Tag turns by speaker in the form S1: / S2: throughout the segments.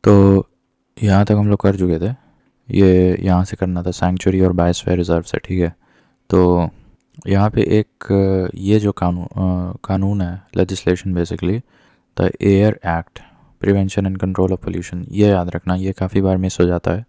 S1: तो यहाँ तक हम लोग कर चुके थे। ये यहाँ से करना था सैंक्चुरी और बायोस्फीयर रिजर्व से, ठीक है। तो यहाँ पे एक ये जो कानून है, legislation basically, the air act, prevention and control of pollution, ये याद रखना, ये काफ़ी बार मिस हो जाता है।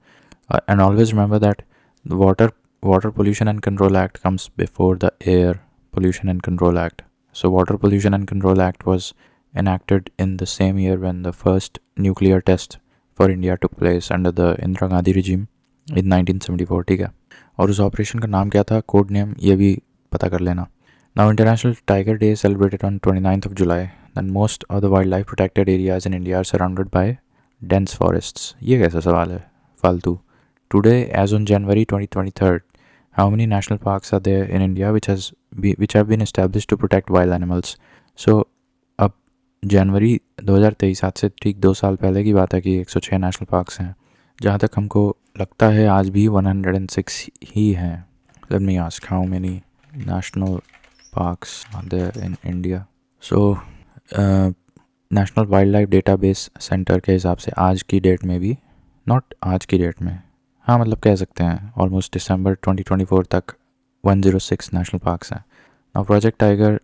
S1: And always remember that water water pollution and control act comes before the air pollution and control act. So water pollution and control act was enacted in the same year when the first nuclear test for India took place under the Indira Gandhi regime in 1974, ठीक है। और उस operation का नाम क्या था, code name, ये भी पता कर लेना। Now International Tiger Day is celebrated on 29th of July, and most of the wildlife protected areas in India are surrounded by dense forests. ये कैसा सवाल है फालतू। Today, as on January 2023, how many national parks are there in India which have been established to protect wild animals? So अब जनवरी 2023, आज से ठीक 2 साल पहले की बात है कि 106 नेशनल पार्क्स हैं। जहाँ तक हमको लगता है आज भी 106 ही हैं। Let me ask, how many national parks are there in India? So national wild life database centre के हिसाब से आज की डेट में भी, नॉट आज की डेट में, हाँ मतलब कह सकते हैं ऑलमोस्ट दिसंबर 2024 तक 106 नेशनल पार्क्स हैं। नाउ प्रोजेक्ट टाइगर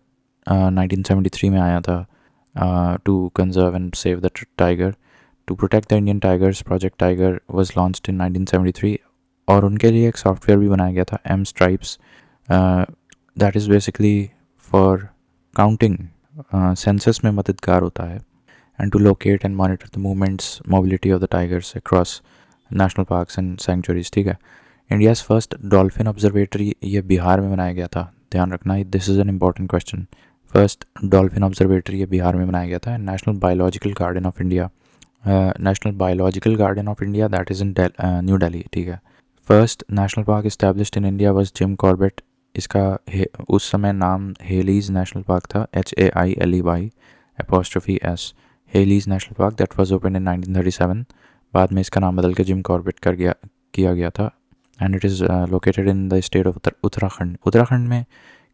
S1: 1973 में आया था to conserve and save the tiger, to protect the Indian tigers. Project tiger was launched in 1973 और उनके लिए एक सॉफ्टवेयर भी बनाया गया था, M stripes, that is basically for counting, census में मददगार होता है, and to locate and monitor the movements mobility of the tigers across national parks and sanctuaries, ठीक है। इंडियाज़ फर्स्ट डॉल्फिन ऑब्जर्वेटरी, ये बिहार में बनाया गया था, ध्यान रखना, this is an important question. First dolphin observatory ये बिहार में बनाया गया था। National biological garden of India, national biological garden of India, that is in New Delhi, ठीक है। First national park established in India was Jim Corbett. इसका उस समय नाम हेलीज़ नेशनल पार्क था, HAILEY apostrophe S, Hailey's national park, that was open in 1937। बाद में इसका नाम बदल के जिम कॉर्बेट किया गया था। And it is located in the state of Uttarakhand. Uttarakhand में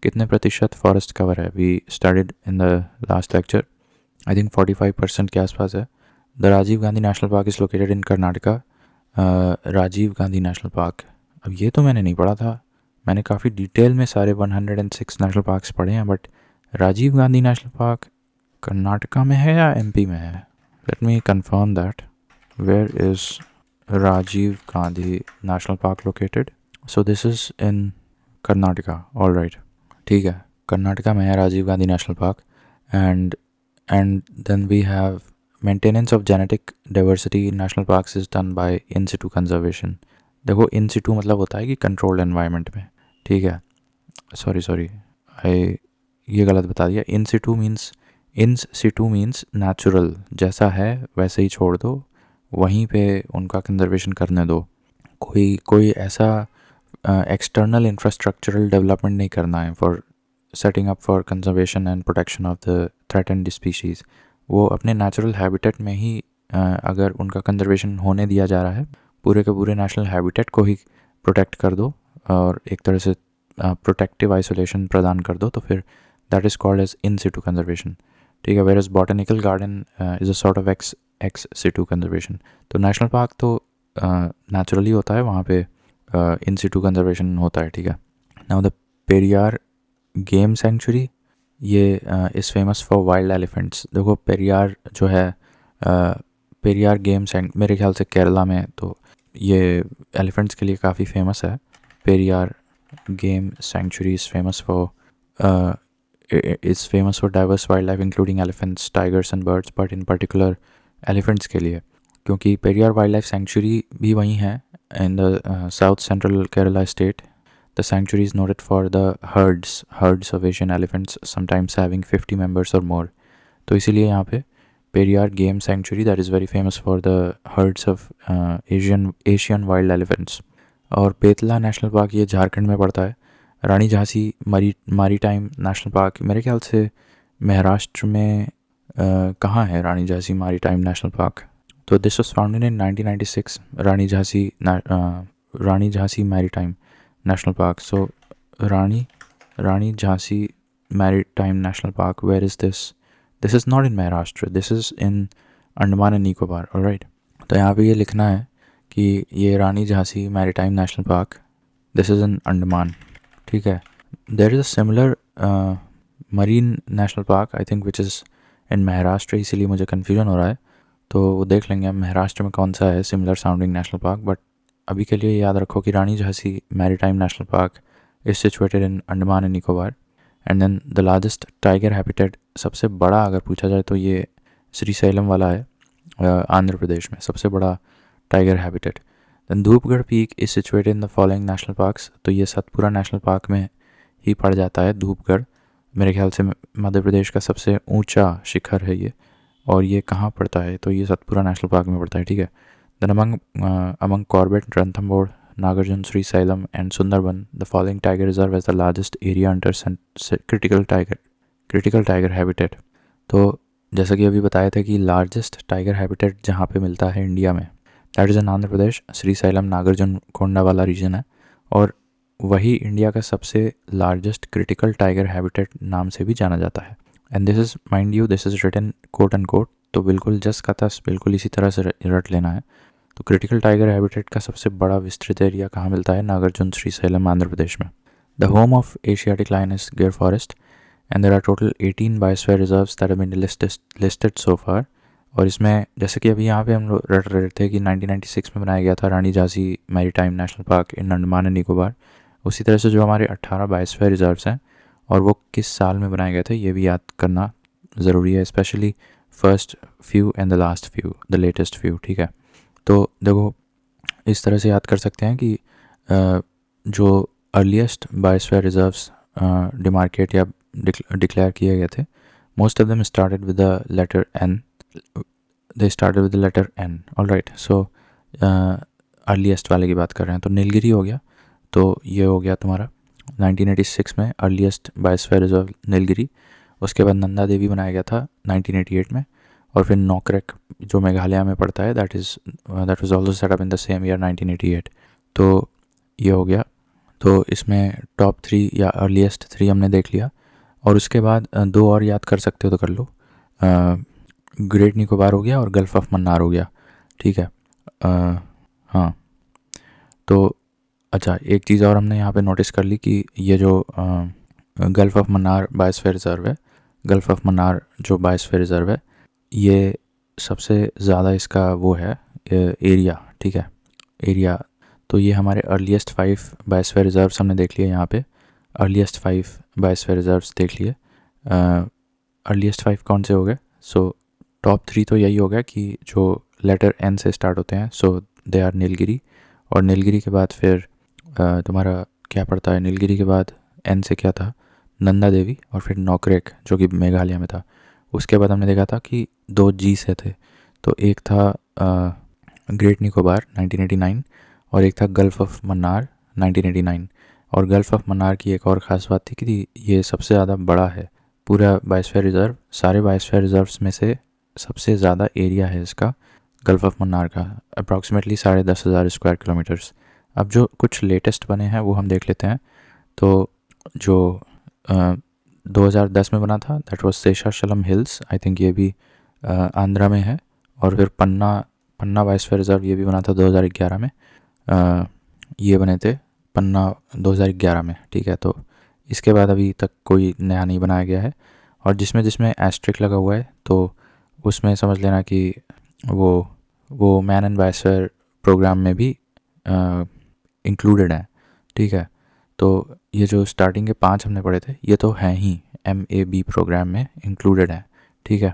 S1: कितने प्रतिशत फॉरेस्ट कवर है, we studied in the last lecture, I think 45% के आसपास है। The Rajiv Gandhi national park is located in Karnataka. Rajiv Gandhi national park, अब ये तो मैंने नहीं पढ़ा था, मैंने काफ़ी डिटेल में सारे 106 नेशनल पार्क्स पढ़े हैं, but Rajiv Gandhi national park Karnataka में है या MP में है? Let me confirm that. Where is Rajiv Gandhi National Park located? So this is in Karnataka. All right, ठीक है, कर्नाटका में है Rajiv Gandhi national park. And then we have maintenance of genetic diversity in national parks is done by in situ conservation. देखो in Situ मतलब होता है कि controlled environment में, ठीक है। सॉरी आई ये गलत बता दिया। इन सिटू मीन्स नेचुरल, जैसा है वैसे ही छोड़ दो, वहीं पे उनका कंजर्वेशन करने दो। कोई ऐसा एक्सटर्नल इंफ्रास्ट्रक्चरल डेवलपमेंट नहीं करना है for setting up for conservation and protection of the threatened species. वो अपने नेचुरल हैबिटेट में ही अगर उनका कंजर्वेशन होने दिया जा रहा है, पूरे के पूरे नेशनल हैबिटेट को ही प्रोटेक्ट कर दो और एक तरह से प्रोटेक्टिव आइसोलेशन प्रदान कर दो, तो फिर that is called as in situ conservation, ठीक है। Where as botanical garden is a sort of ex situ conservation. तो नेशनल पार्क तो नेचुरली होता है, वहाँ पे इन सिटू कंजर्वेशन होता है, ठीक है। Now the Periyar game sanctuary, ये is famous for wild elephants. देखो पेरियार जो है, पेरियार गेम मेरे ख्याल से केरला में, तो ये एलिफेंट्स के लिए काफ़ी फेमस है। Periyar game century is famous for diverse wild life including elephants, tigers and birds, but in particular elephants के लिए, क्योंकि पेरियार वाइल्ड लाइफ सेंचुरी भी वहीं है in the south central Kerala state. The sanctuary is noted for the herds of Asian elephants, sometimes having 50 members और more. तो इसीलिए यहाँ पे Periyar game sanctuary that is very famous for the herds of Asian wild elephants. और Betla national park ये झारखंड में पड़ता है। Rani Jhansi maritime national park मेरे ख्याल से महाराष्ट्र में कहाँ है Rani Jhansi maritime national park? तो this was founded in 1996, Rani Jhansi maritime national park. So Rani Jhansi maritime national park, where is this? This is not in Maharashtra, this is in Andaman and Nicobar, alright. तो यहाँ पे ये लिखना है कि ये Rani Jhansi maritime national park, this is in Andaman, ठीक है। There is a similar marine national park I think which is in Maharashtra, इसीलिए मुझे कन्फ्यूजन हो रहा है, तो वो देख लेंगे हम महाराष्ट्र में कौन सा है similar sounding national park. But अभी के लिए याद रखो कि Rani Jhansi maritime national park is situated in Andaman and Nicobar. And then the largest tiger habitat, सबसे बड़ा अगर पूछा जाए तो ये श्रीशैलम वाला है, आंध्र प्रदेश में सबसे बड़ा tiger habitat. Then Dhupgarh peak is situated in the following national parks, तो ये सतपुरा नेशनल पार्क में ही पड़ जाता है धूपगढ़, मेरे ख्याल से मध्य प्रदेश का सबसे ऊंचा शिखर है ये, और ये कहाँ पड़ता है, तो ये सतपुरा नेशनल पार्क में पड़ता है, ठीक है। Then among Corbett, Ranthambore, Nagarjuna, Srisailam and Sundarban, the following tiger reserve as the largest area under critical tiger habitat. तो जैसा कि अभी बताया था कि लार्जेस्ट टाइगर हैबिटेट जहाँ पे मिलता है इंडिया में, दैट इज़ इन आंध्र प्रदेश, श्रीशैलम नागार्जुन कोंडा वाला रीजन है, और वही इंडिया का सबसे लार्जेस्ट क्रिटिकल टाइगर हैबिटेट नाम से भी जाना जाता है। And this is, mind you, this is written quote and quote, तो बिल्कुल जस का तस बिल्कुल इसी तरह से रट लेना है। तो क्रिटिकल टाइगर हैबिटेट का सबसे बड़ा विस्तृत एरिया कहाँ मिलता है, नागार्जुन श्रीशैलम आंध्र प्रदेश में। The home of Asiatic lion is Gir forest and there are total 18 biosphere reserves that have been listed so far. और इसमें जैसे कि अभी यहाँ पे हम लोग रट रहे थे कि 1996 में बनाया गया था Rani Jhansi maritime national park in Andaman and Nicobar, उसी तरह से जो हमारे 18 बायोस्फीयर रिजर्व्स हैं और वो किस साल में बनाए गए थे ये भी याद करना ज़रूरी है, specially first few and the last few, the latest few, ठीक है। तो देखो इस तरह से याद कर सकते हैं कि जो अर्लीस्ट बायोस्फीयर रिजर्व्स डिमार्केट या डिक्लेयर किए गए थे, most of them started with the letter N, they started with the letter N, alright. So earliest वाले की बात कर रहे हैं, तो नीलगिरी हो गया, तो ये हो गया तुम्हारा 1986 में अर्लीस्ट बायोस्फीयर रिजर्व नीलगिरी। उसके बाद नंदा देवी बनाया गया था 1988 में, और फिर नॉकरेक जो मेघालय में पड़ता है that was also set up in the same year 1988। तो ये हो गया, तो इसमें टॉप 3 या अर्लीस्ट 3 हमने देख लिया, और उसके बाद 2 और याद कर सकते हो तो कर लो, ग्रेट निकोबार हो गया और गल्फ़ ऑफ मन्नार हो गया, ठीक है। हाँ, तो अच्छा एक चीज़ और हमने यहाँ पे नोटिस कर ली कि ये जो gulf of Mannar biosphere reserve है, गल्फ़ ऑफ मन्नार जो बायोस्फीयर रिजर्व है, ये सबसे ज़्यादा इसका वो है एरिया, ठीक है, एरिया। तो ये हमारे अर्लीस्ट 5 बायोस्फीयर रिजर्व्स हमने देख लिए यहाँ पे, अर्लीस्ट 5 बायोस्फीयर रिजर्व्स देख लिए। अर्लीस्ट 5 कौन से हो गए, सो टॉप 3 तो यही हो गया कि जो लेटर एन से स्टार्ट होते हैं, सो दे आर नीलगिरी, और नीलगिरी के बाद फिर तुम्हारा क्या पड़ता है, नीलगिरी के बाद एन से क्या था, नंदा देवी, और फिर नॉकरेक जो कि मेघालय में था। उसके बाद हमने देखा था कि 2 जी से थे, तो एक था ग्रेट निकोबार 1989 और एक था गल्फ़ ऑफ मन्नार 1989। और गल्फ़ ऑफ मन्नार की एक और ख़ास बात थी कि ये सबसे ज़्यादा बड़ा है पूरा बायोस्फीयर रिजर्व, सारे बायोस्फीयर रिजर्व्स में से सबसे ज़्यादा एरिया है इसका गल्फ़ ऑफ मन्नार का, अप्रॉक्सीमेटली 10,500 स्क्वायर किलोमीटर्स। अब जो कुछ लेटेस्ट बने हैं वो हम देख लेते हैं। तो जो 2010 में बना था that was Seshachalam hills, I think ये भी आंध्रा में है, और फिर पन्ना बायोस्फीयर रिजर्व ये भी बना था 2011 में, ये बने थे पन्ना 2011 में, ठीक है। तो इसके बाद अभी तक कोई नया नहीं बनाया गया है, और जिसमें एस्ट्रिक लगा हुआ है तो उसमें समझ लेना कि वो मैन एंड बायोस्फीयर प्रोग्राम में भी इंक्लूडेड है, ठीक है। तो ये जो स्टार्टिंग के 5 हमने पढ़े थे ये तो हैं ही MAB प्रोग्राम में इंक्लूडेड है, ठीक है।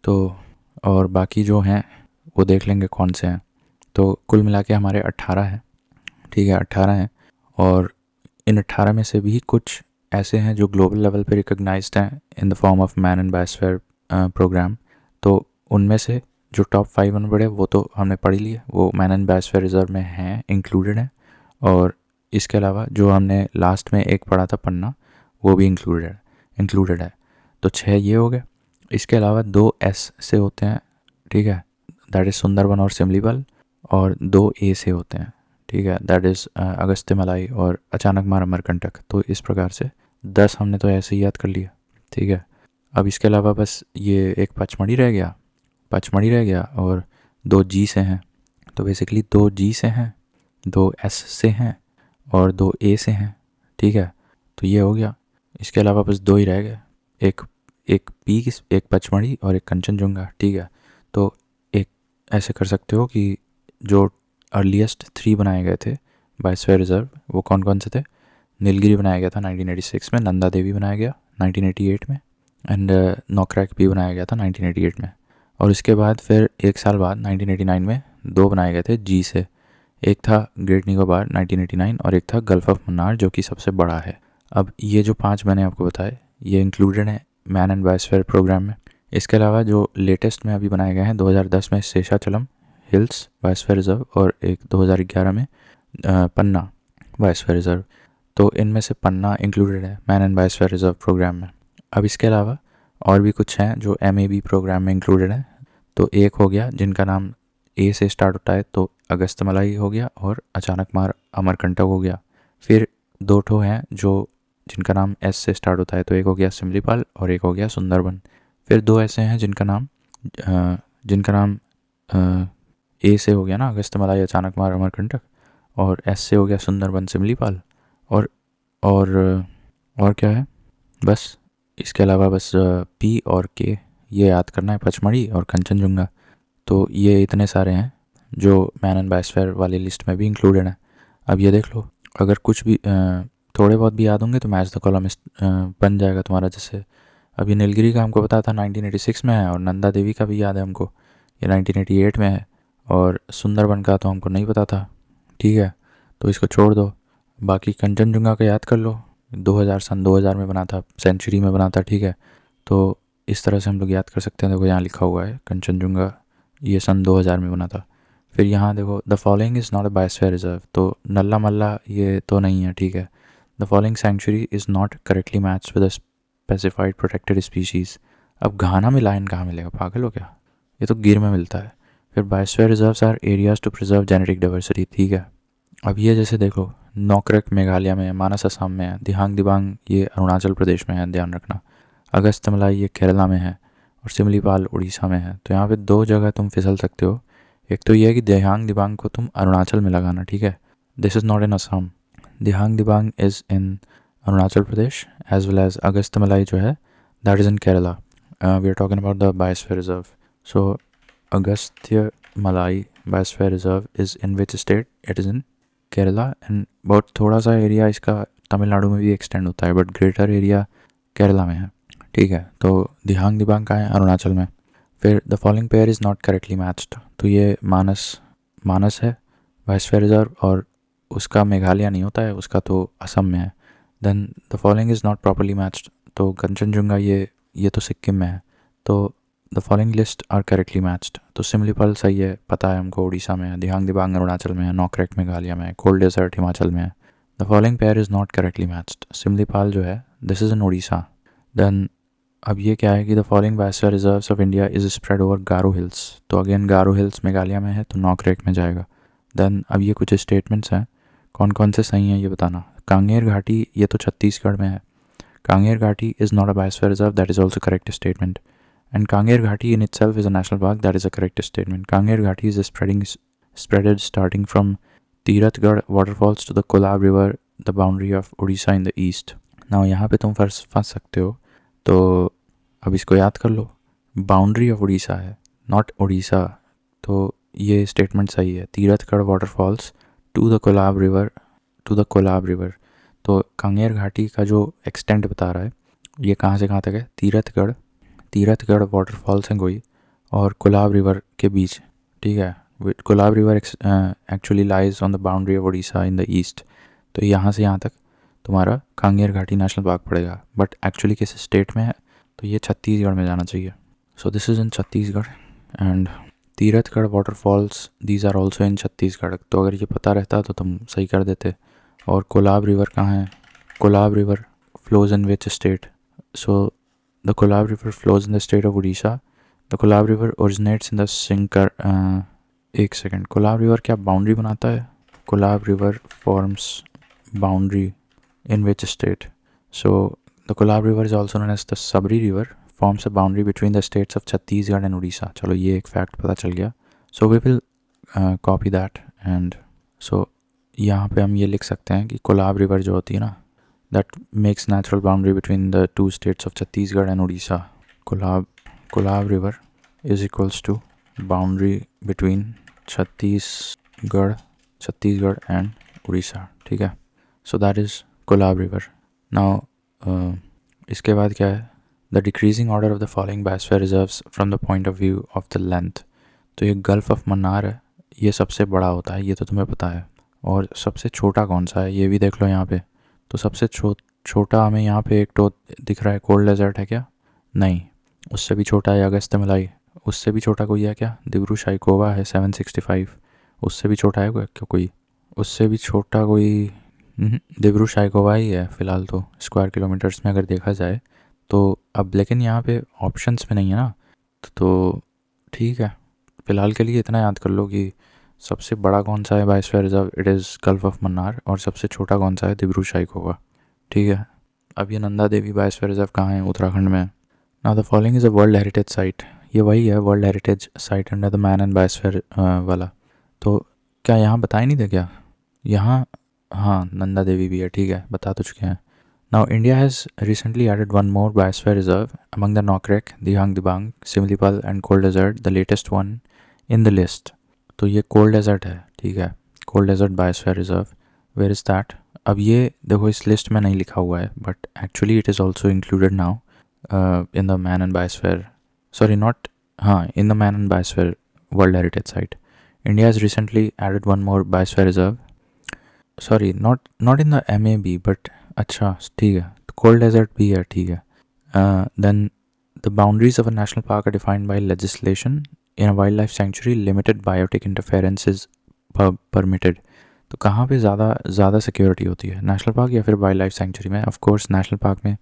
S1: तो और बाकी जो हैं वो देख लेंगे कौन से हैं। तो कुल मिला के हमारे 18 हैं, ठीक है, 18 हैं, और इन 18 में से भी कुछ ऐसे हैं जो ग्लोबल लेवल पे रिकॉग्नाइज्ड हैं in the form of man and biosphere programme. तो उनमें से जो टॉप 5 हमने पढ़े वो तो हमने पढ़ ही लिए, वो मैन एंड बायोस्फीयर रिजर्व में हैं, इंक्लूडेड हैं। और इसके अलावा जो हमने लास्ट में एक पढ़ा था पन्ना, वो भी इंक्लूडेड है। तो 6 ये हो गए। इसके अलावा 2 S से होते हैं, ठीक है, दैट इज़ सुंदरबन और सिमलीपाल, और 2 A से होते हैं, ठीक है, दैट इज़ अगस्त्यमलाई और अचानकमार अमरकंटक। तो इस प्रकार से 10 हमने तो ऐसे ही याद कर लिया, ठीक है। अब इसके अलावा बस ये एक पचमढ़ी रह गया और 2 G से हैं, तो बेसिकली 2 जी से हैं, 2 एस से हैं और 2 ए से हैं, ठीक है। तो ये हो गया। इसके अलावा बस 2 ही रह गए, एक एक पीक, एक पचमढ़ी और एक कंचनजुंगा, ठीक है। तो एक ऐसे कर सकते हो कि जो अर्लीस्ट 3 बनाए गए थे बायोस्फीयर रिजर्व वो कौन कौन से थे। नीलगिरी बनाया गया था 1986 में, नंदा देवी बनाया गया 1988 में, एंड नोकरेक भी बनाया गया था 1988 में। और इसके बाद फिर एक साल बाद 1989 में 2 बनाए गए थे जी से। एक था ग्रेट निकोबार 1989 और एक था गल्फ ऑफ मन्नार जो कि सबसे बड़ा है। अब ये जो 5 मैंने आपको बताए ये इंक्लूडेड है मैन एंड बायोस्फीयर प्रोग्राम में। इसके अलावा जो लेटेस्ट में अभी बनाए गए हैं 2010 में शेषाचलम हिल्स बायोस्फीयर रिजर्व और एक 2011 में पन्ना बायोस्फीयर रिजर्व। तो इनमें से पन्ना इंक्लूडेड है man and biosphere reserve programme में। अब इसके अलावा और भी कुछ हैं जो MAB प्रोग्राम में इंक्लूडेड है। तो एक हो गया जिनका नाम A से स्टार्ट होता है, तो अगस्तमलाई हो गया और अचानकमार अमरकंटक हो गया। फिर 2 ठो हैं जो जिनका नाम S से स्टार्ट होता है, तो एक हो गया सिमलीपाल और एक हो गया सुंदरबन। फिर 2 ऐसे हैं जिनका नाम A से हो गया ना अगस्तमलाई अचानकमार अमरकंटक, और S से हो गया सुंदरबन सिमलीपाल, और क्या है, बस इसके अलावा बस P और K ये याद करना है, पचमढ़ी और कंचनजुंगा। तो ये इतने सारे हैं जो मैन एंड बायोस्फीयर वाली लिस्ट में भी इंक्लूडेड हैं। अब ये देख लो, अगर कुछ भी थोड़े बहुत भी याद होंगे तो मैच द कॉलमिस्ट बन जाएगा तुम्हारा। जैसे अभी नीलगिरी का हमको पता था 1986 में है, और नंदा देवी का भी याद है हमको, ये 1988 में है, और सुंदरबन का तो हमको नहीं पता था, ठीक है, तो इसको छोड़ दो। बाकी कंचनजुंगा का याद कर लो, 2000 में बना था, सेंचुरी में बना था, ठीक है। तो इस तरह से हम लोग याद कर सकते हैं। देखो यहाँ लिखा हुआ है कंचनजुंगा ये सन 2000 में बना था। फिर यहाँ देखो the following is not a biosphere reserve, तो नल्ला मल्ला ये तो नहीं है, ठीक है। The following century is not correctly matched with a specified protected species. अब घाना में लायन कहाँ मिलेगा, पागल हो क्या, ये तो गिर में मिलता है। फिर biosphere reserves are areas to preserve genetic diversity, ठीक है। अब ये जैसे देखो नोकरेक मेघालय में है, मानस असम में है, दिहांग दिबांग ये अरुणाचल प्रदेश में है, ध्यान रखना। अगस्तमलाई ये केरला में है और सिमलीपाल उड़ीसा में है। तो यहाँ पे 2 जगह तुम फिसल सकते हो। एक तो ये है कि दिहांग दिबांग को तुम अरुणाचल में लगाना, ठीक है, this is not in Assam. Dihang Dibang is in Arunachal Pradesh as well as Agasthyamalai जो है that is in Kerala. We are talking about the biosphere reserve. So Agastya Malai biosphere reserve is in which state, it is in Kerala, and बहुत थोड़ा सा एरिया इसका तमिलनाडु में भी extend होता है, बट ग्रेटर एरिया केरला में है, ठीक है। तो दिहांग दिबांग का है अरुणाचल में। फिर the following pair is not correctly matched, तो ये मानस है बायोस्फीयर रिजर्व, और उसका मेघालय नहीं होता है, उसका तो असम में है। Then the following is not properly matched, तो कंचनजुंगा ये तो सिक्किम में है। तो the following list are correctly matched, तो सिमलीपाल सही है, पता है हमको, उड़ीसा में है। दिहांग दिबांग अरुणाचल में है, नोकरेक मेघालय में है, कोल्ड डेजर्ट हिमाचल में है। The following pair is not correctly matched, Simlipal जो है this is in Orissa. Then अब ये क्या है कि the following biosphere reserves of India is spread over Garo hills, तो अगेन गारो हिल्स मेघालय में है तो नोकरेक में जाएगा। देन अब ये कुछ स्टेटमेंट्स हैं, कौन कौन से सही हैं ये बताना। कांगेर घाटी ये तो छत्तीसगढ़ में है, कांगेर घाटी is not a biosphere reserve, that is also correct statement. And Kanger घाटी इन itself is a national park, that is a correct statement. Kanger Ghati is spreaded starting from Tirathgarh waterfalls to the Kolab river, the boundary of Odisha in the east. Now यहाँ पे तुम फंस सकते हो, तो अब इसको याद कर लो, बाउंड्री ऑफ उड़ीसा है, नॉट उड़ीसा, तो ये स्टेटमेंट सही है। Tirathgarh waterfalls to the Kolab river, तो कांगेर घाटी का जो एक्सटेंट बता रहा है ये कहाँ से कहाँ तक है, तीरथगढ़ वाटरफॉल्स हैं कोई और कोलाब रिवर के बीच, ठीक है। Kolab river actually lies on the boundary of Orissa in the east, तो यहाँ से यहाँ तक तुम्हारा कांगेर घाटी नेशनल पार्क पड़ेगा, बट एक्चुअली किस स्टेट में है, तो ये छत्तीसगढ़ में जाना चाहिए। So this is in Chhattisgarh. And Tirathgarh waterfalls these are also in Chhattisgarh, तो अगर ये पता रहता तो तुम सही कर देते। और कोलाब रिवर कहाँ है, Kolab river flows in which state, so the Kolab river flows in the state of Orissa. The Kolab river originates in the Sinkar, एक सेकेंड, कोलाब रिवर क्या बाउंड्री बनाता है, Kolab river forms boundary in which state? So the Kolab river is also known as the Sabri river, forms a boundary between the states of Chhattisgarh and Odisha. चलो ये एक fact पता चल गया। So we will copy that and so यहाँ पे हम ये लिख सकते हैं कि कोलाब रिवर जो होती है ना, that makes natural boundary between the two states of Chhattisgarh and Orissa. Kolab river is equals to boundary between Chhattisgarh and Orissa. ठीक है, so that is Kolab river. Now इसके बाद क्या है, the decreasing order of the following biosphere reserves from the point of view of the length. तो ये gulf of Mannar है, ये सबसे बड़ा होता है, ये तो तुम्हें पता है. और सबसे छोटा कौन सा है ये भी देख लो यहाँ पे. तो सबसे छोटा हमें यहाँ पे एक तो दिख रहा है, कोल्ड डेजर्ट है क्या? नहीं. उससे भी छोटा है अगस्त्यमलाई. उससे भी छोटा कोई है क्या? दिब्रू साइखोवा है 765. उससे भी छोटा है क्या कोई? उससे भी छोटा कोई दिब्रू साइखोवा ही है फ़िलहाल तो स्क्वायर किलोमीटर्स में अगर देखा जाए तो. अब लेकिन यहाँ पे ऑप्शंस में नहीं है ना, तो ठीक है, फ़िलहाल के लिए इतना याद कर लो कि सबसे बड़ा कौन सा है biosphere reserve, it is gulf of Mannar. और सबसे छोटा कौन सा है? दिब्रू साइखोवा. ठीक है. अब ये नंदा देवी बायोस्फीयर रिजर्व कहाँ है? उत्तराखंड में. Now the following is a world heritage site. ये वही है world heritage site under the man and biosphere वाला. तो क्या यहाँ बताया नहीं था क्या? यहाँ हाँ नंदा देवी भी है. ठीक है, बता तो चुके हैं. Now India has recently added one more biosphere reserve among the Nokrek, Dihang Dibang, Similipal and cold desert, the latest one in the list. तो ये कोल्ड डेजर्ट है. ठीक है, cold desert biosphere reserve. Where is that? अब ये देखो इस लिस्ट में नहीं लिखा हुआ है, but actually it is also included now in the man and biosphere, sorry not, हाँ, in the man and biosphere world heritage site. India has recently added one more biosphere reserve, sorry not in the MAB, but अच्छा ठीक है, cold desert भी है. ठीक है. Then the boundaries of a national park are defined by legislation. In a wildlife sanctuary limited biotic interference is permitted. तो कहाँ पे ज़्यादा सिक्योरिटी होती है, नेशनल पार्क या फिर वाइल्ड लाइफ सेंचुरी में? ऑफ कोर्स नेशनल पार्क में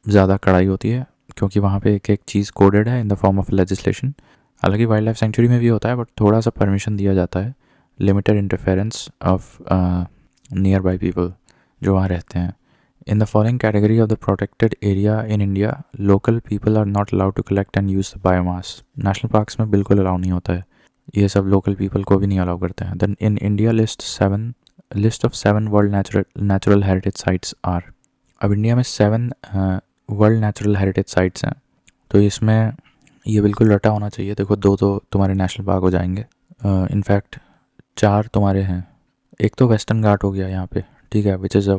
S1: ज़्यादा कड़ाई होती है क्योंकि वहाँ पे एक एक चीज़ कोडेड है in the form of legislation. हालांकि वाइल्ड लाइफ सेंचुरी में भी होता है, बट थोड़ा सा परमिशन दिया जाता है, limited interference of near by people जो वहाँ रहते हैं. In the following category of the protected area in India, local people are not allowed to collect and use the biomass. National parks में बिल्कुल अलाउ नहीं होता है, ये सब local people को भी नहीं अलाउ करते हैं. Then in India list of 7 world natural heritage sites are. अब इंडिया में 7 वर्ल्ड नेचुरल हेरिटेज साइट्स हैं. तो इसमें ये बिल्कुल रटा होना चाहिए. देखो 2 तो तुम्हारे नेशनल पार्क हो जाएंगे, इनफैक्ट 4 तुम्हारे हैं. एक तो वेस्टर्न घाट हो गया यहाँ पे, ठीक है, which is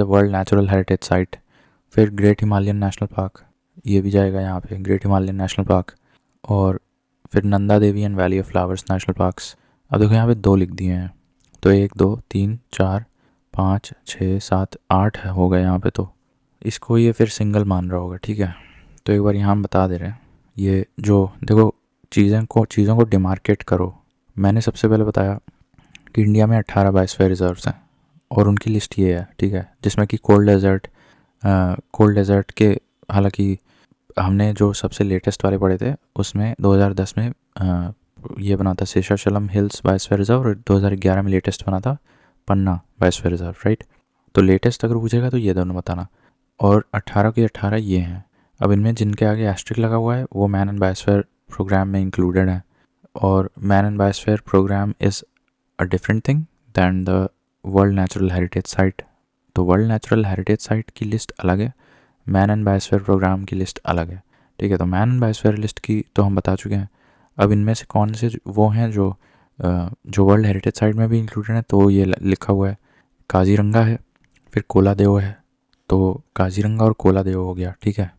S1: a world natural heritage site. फिर ग्रेट हिमालयन नेशनल पार्क, ये भी जाएगा यहाँ पे, ग्रेट हिमालयन नेशनल पार्क. और फिर Nanda Devi and valley of flowers national parks. अब देखो यहाँ पे 2 लिख दिए हैं, तो 1 2 3 4 5 6 7 8 हो गए यहाँ पे. तो इसको ये फिर सिंगल मान रहा होगा. ठीक है, तो एक बार यहाँ हम बता दे रहे हैं. ये जो देखो चीज़ों को डिमार्केट करो. मैंने सबसे पहले बताया कि इंडिया में 18 बायोस्फीयर रिजर्व्स हैं और उनकी लिस्ट ये है. ठीक है, जिसमें कि कोल्ड डेजर्ट के, हालांकि हमने जो सबसे लेटेस्ट वाले पढ़े थे उसमें 2010 में ये बना था शेषाचलम हिल्स बायोस्फीयर रिजर्व, और 2011 में लेटेस्ट बना था पन्ना बायोस्फीयर रिजर्व. राइट, तो लेटेस्ट अगर पूछेगा तो ये दोनों बताना. और 18 के 18 ये हैं. अब इनमें जिनके आगे एस्ट्रिक लगा हुआ है वो मैन एंड बायोस्फीयर प्रोग्राम में इंक्लूडेड है. और man and biosphere programme is a different thing than the world natural heritage site. तो वर्ल्ड नेचुरल हेरिटेज साइट की लिस्ट अलग है, मैन एंड बायोस्फीयर प्रोग्राम की लिस्ट अलग है. ठीक है, तो मैन एंड बायोस्फीयर लिस्ट की तो हम बता चुके हैं. अब इनमें से कौन से वो हैं जो वर्ल्ड हेरिटेज साइट में भी इंक्लूडेड है, तो ये लिखा हुआ है. काजीरंगा है, फिर कोलादेव है, तो काजीरंगा और कोलादेव हो गया. ठीक है,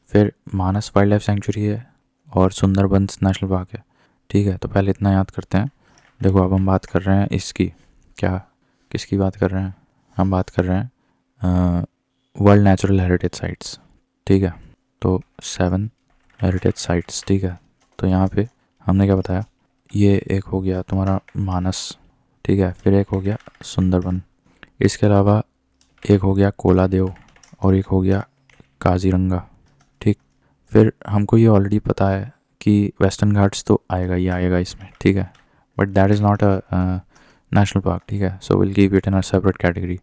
S1: फिर मानस वाइल्ड लाइफ सेंचुरी है और सुंदरबंस नेशनल पार्क है. ठीक है, तो पहले इतना याद करते हैं. देखो अब हम बात कर रहे हैं इसकी, किसकी बात कर रहे हैं? हम बात कर रहे हैं वर्ल्ड नेचुरल हेरिटेज साइट्स. ठीक है, तो 7 हेरिटेज साइट्स. ठीक है, तो यहाँ पे हमने क्या बताया, ये एक हो गया तुम्हारा मानस. ठीक है, फिर एक हो गया सुंदरबन, इसके अलावा एक हो गया कोलादेव और एक हो गया काजीरंगा. ठीक, फिर हमको ये ऑलरेडी पता है कि वेस्टर्न घाट्स तो आएगा इसमें. ठीक है, but that is not a national park. ठीक है, so will keep it in a separate category.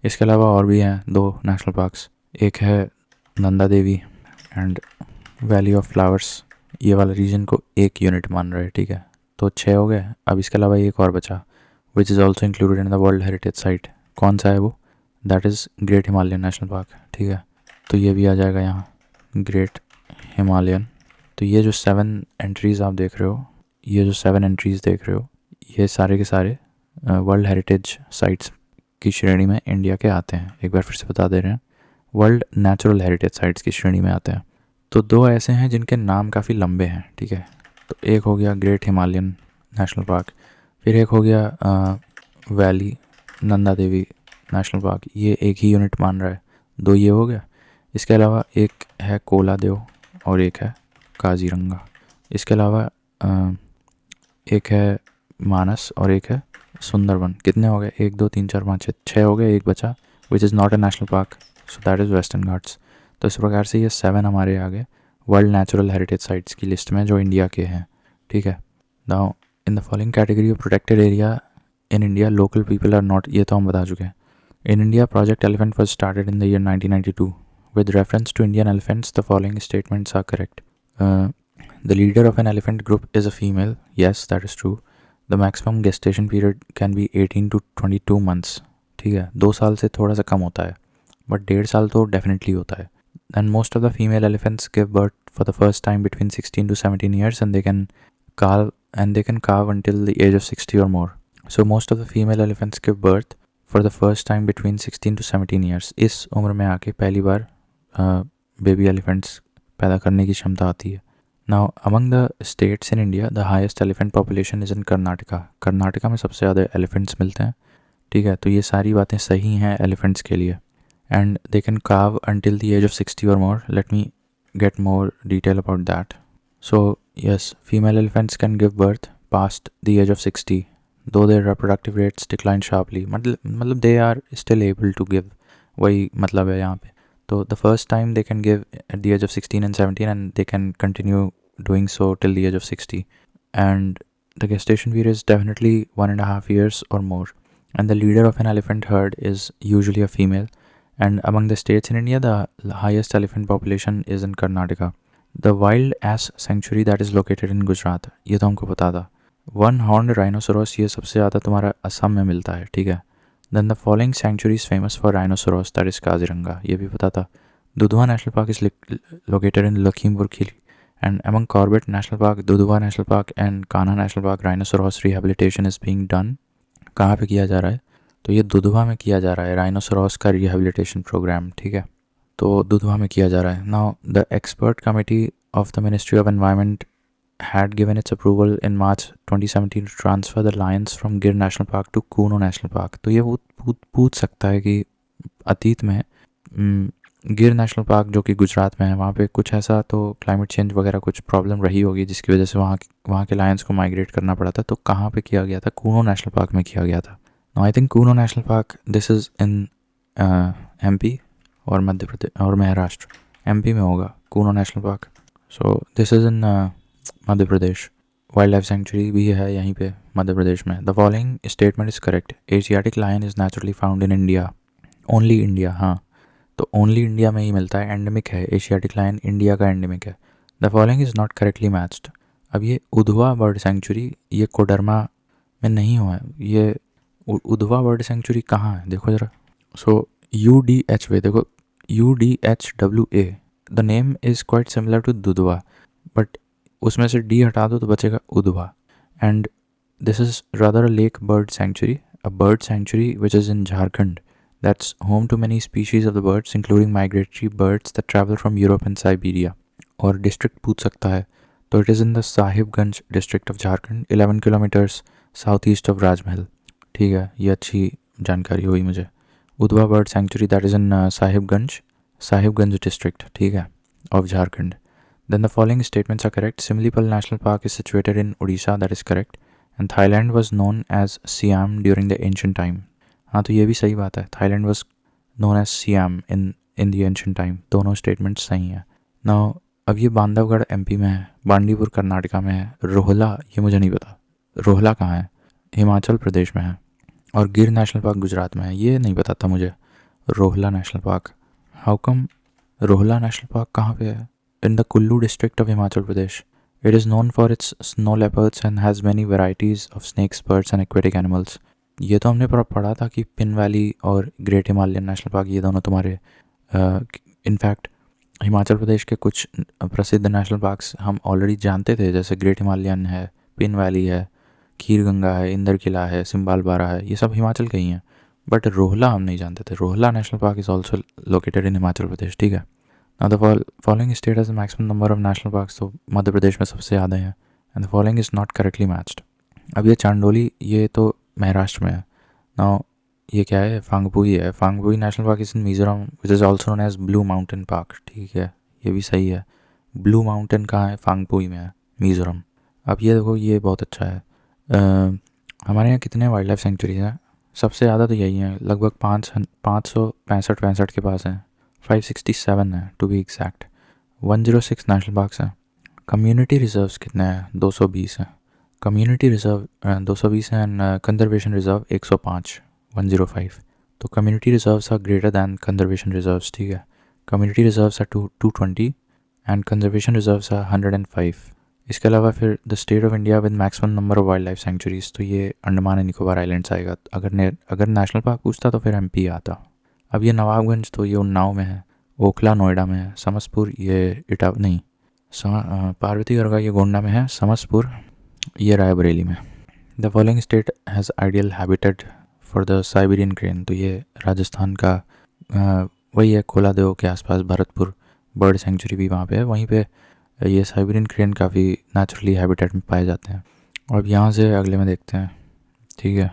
S1: इसके अलावा और भी हैं 2 नेशनल पार्क्स. एक है Nanda Devi and valley of flowers. ये वाला रीजन को एक यूनिट मान रहा है. ठीक है, तो 6 हो गए। अब इसके अलावा एक और बचा, which is also included in the world heritage site. कौन सा है वो? That is great Himalayan national park. ठीक है, तो ये भी आ जाएगा यहाँ, ग्रेट हिमालयन। तो ये जो 7 एंट्रीज़ आप देख रहे हो, ये सारे के सारे वर्ल्ड हेरिटेज साइट्स की श्रेणी में इंडिया के आते हैं। एक बार फिर से बता दे रहे हैं, वर्ल्ड नेचुरल हेरिटेज साइट्स की श्रेणी में आते हैं। तो 2 ऐसे हैं जिनके नाम काफ़ी लंबे हैं। ठीक है, तो एक हो गया ग्रेट हिमालयन नेशनल पार्क, फिर एक हो गया valley Nanda Devi national park, ये एक ही यूनिट मान रहा है। 2 ये हो गया। इसके अलावा एक है कोलादेव और एक है काजीरंगा। इसके अलावा एक है मानस और एक है सुंदरबन। कितने हो गए? 1 2 3 4 5 6 हो गए। एक बचा which is not a national park, so that is Western Ghats. तो इस प्रकार से ये 7 हमारे आगे वर्ल्ड नेचुरल हेरिटेज साइट्स की लिस्ट में जो इंडिया के हैं। ठीक है, now in the following category of protected area in India local people are not, ये तो हम बता चुके हैं। In India Project Elephant was started in the year 1992. With reference to Indian elephants, the following statements are correct. The leader of an elephant group is a female. Yes, that is true. The maximum gestation period can be 18 to 22 months. ठीक है, 2 साल से थोड़ा सा कम होता है, but 1.5 साल तो डेफिनेटली होता है. And most of the female elephants give birth for the first time between 16 to 17 years, and they can calve until the age of 60 or more. So most of the female elephants give birth for the first time between 16 to 17 years. इस उम्र में आके पहली बार baby elephants पैदा करने की क्षमता आती है. Now among the states in India, the highest elephant population is in Karnataka. Karnataka में सबसे ज़्यादा एलिफेंट्स मिलते हैं. ठीक है, तो ये सारी बातें सही हैं एलिफेंट्स के लिए. And they can calve until the age of 60 or more. Let me get more detail about that. So yes, female elephants can give birth past the age of 60, though their reproductive rates decline sharply. मतलब they are still able to give, वही मतलब है यहाँ पे. तो the first time they can give at the age of 16 and 17, and they can continue doing so till the age of 60. And the gestation period is definitely 1.5 years or more. And the leader of an elephant herd is usually a female. And among the states in India, the highest elephant population is in Karnataka. The wild ass sanctuary that is located in Gujarat, ये तो हमको पता था. One horned rhinoceros, ये सबसे ज़्यादा तुम्हारा असम में मिलता है. ठीक है. Then the following sanctuary is famous for rhinoceros, that is Kaziranga, ये भी पता था. Dudhwa National Park is located in Lakhimpur Kheri. And among Corbett National Park, Dudhwa National Park and Kanha National Park, rhinoceros rehabilitation is being done. कहाँ पे किया जा रहा है? तो ये दुधवा में किया जा रहा है, राइनोसोरस का रिहेबिलिटेशन प्रोग्राम. ठीक है, तो दुधवा में किया जा रहा है. Now the expert committee of the ministry of environment had given its approval in March 2017 to transfer the lions from Gir National Park to Kuno National Park. तो ये पूछ सकता है कि अतीत में गिर नेशनल पार्क जो कि गुजरात में है, वहाँ पे कुछ ऐसा तो क्लाइमेट चेंज वगैरह कुछ प्रॉब्लम रही होगी जिसकी वजह से वहाँ के लायंस को माइग्रेट करना पड़ा था. तो कहाँ पे किया गया था? कूनो नेशनल पार्क में किया गया था. Now I think Kuno National Park, this is in MP और मध्य प्रदेश और महाराष्ट्र. MP में होगा Kuno National Park. So this is in Madhya Pradesh. Wild life sanctuary भी है यहीं पे मध्य प्रदेश में. The following statement is correct. Asiatic lion is naturally found in India. Only India. हाँ, तो only India में ही मिलता है. एंडेमिक है एशियाटिक लायन, इंडिया का एंडेमिक है. The following is not correctly matched. अब ये उधवा बर्ड सेंचुरी ये कोडरमा में नहीं हुआ है. ये उधवा बर्ड सेंचुरी कहाँ है देखो ज़रा. सो UDHW, देखो UDHWA, the name is quite similar to Dudhwa, but उसमें से D हटा दो तो बचेगा Udhwa. And this is rather a lake bird sanctuary, a bird sanctuary which is in Jharkhand that's home to many species of the birds including migratory birds that travel from Europe and Siberia. और district पूछ सकता है तो it is in the Sahibganj district of Jharkhand, 11 kilometres south east of Rajmahal. ठीक है, ये अच्छी जानकारी हुई मुझे. Udhwa bird sanctuary that is in Sahibganj district. ठीक है, of Jharkhand. Then the following statements are correct. Similipal national park is situated in Orissa, that is correct. And Thailand was known as Siam during the ancient time. हाँ, तो ये भी सही बात है. Thailand was known as Siam in the ancient time. दोनों statements सही हैं. नाउ अब ये बांधवगढ़ MP में है, बांडीपुर कर्नाटका में है, रोहला ये मुझे नहीं पता. रोहला कहाँ है? हिमाचल प्रदेश में है. और गिर नेशनल पार्क गुजरात में है, ये नहीं पता था मुझे. Rohla national park, how come Rohla national park कहाँ पे है? In the Kullu district of Himachal Pradesh. It is known for its snow leopards and has many varieties of snakes, birds and aquatic animals. ये तो हमने पढ़ा था कि पिन वैली और ग्रेट हिमालयन नेशनल पार्क ये दोनों तुम्हारे इनफैक्ट हिमाचल प्रदेश के कुछ प्रसिद्ध नेशनल पार्क्स हम ऑलरेडी जानते थे, जैसे ग्रेट हिमालयन है, पिन वैली है, खीर गंगा है, इंदर किला है, सिम्बाल बारा है, ये सब हिमाचल के ही हैं. बट रोहला हम नहीं जानते थे. Rohla national park is also located in Himachal Pradesh. ठीक है. Now the following state has the maximum number of national parks. तो मध्य प्रदेश में सबसे ज़्यादा हैं. And the following is not correctly matched. अब ये चांडोली ये तो महाराष्ट्र में है. नाउ ये क्या है, फांगपुई है. Phawngpui national park is in Mizoram which is also known as Blue Mountain park. ठीक है, ये भी सही है. ब्लू माउंटेन कहाँ है? फांगपुई में है, मिज़ोरम. अब ये देखो, ये बहुत अच्छा है. हमारे यहाँ कितने वाइल्ड लाइफ सेंचुरीज हैं? सबसे ज़्यादा तो यही हैं, लगभग 565 के पास हैं. 567 है to be exact. 106 national parks हैं. कम्युनिटी रिजर्व्स कितने हैं? 220 हैं. कम्युनिटी रिजर्व 220 हैं एंड कंजर्वेशन रिजर्व 105, 105. तो community reserves are greater than conservation reserves. ठीक है. Community reserves are 220 and conservation reserves are 105. इसके अलावा फिर the state of India with maximum number of wildlife sanctuaries, तो ये अंडमान एंड निकोबार आइलैंड्स आएगा. अगर नेशनल पार्क पूछता तो फिर एमपी आता. अब ये नवाबगंज तो ये उन्नाव में है, ओखला नोएडा में है, समसपुर ये पार्वतीगढ़ का ये गोंडा में है, समसपुर ये रायबरेली में. The following state has ideal habitat for the Siberian crane. तो ये राजस्थान का वही है, कोलादेव के आसपास भरतपुर बर्ड सेंचुरी भी वहाँ पे है. वहीं पे ये साइबेरियन क्रेन काफ़ी नेचुरली हैबिटेट में पाए जाते हैं. और अब यहाँ से अगले में देखते हैं. ठीक है.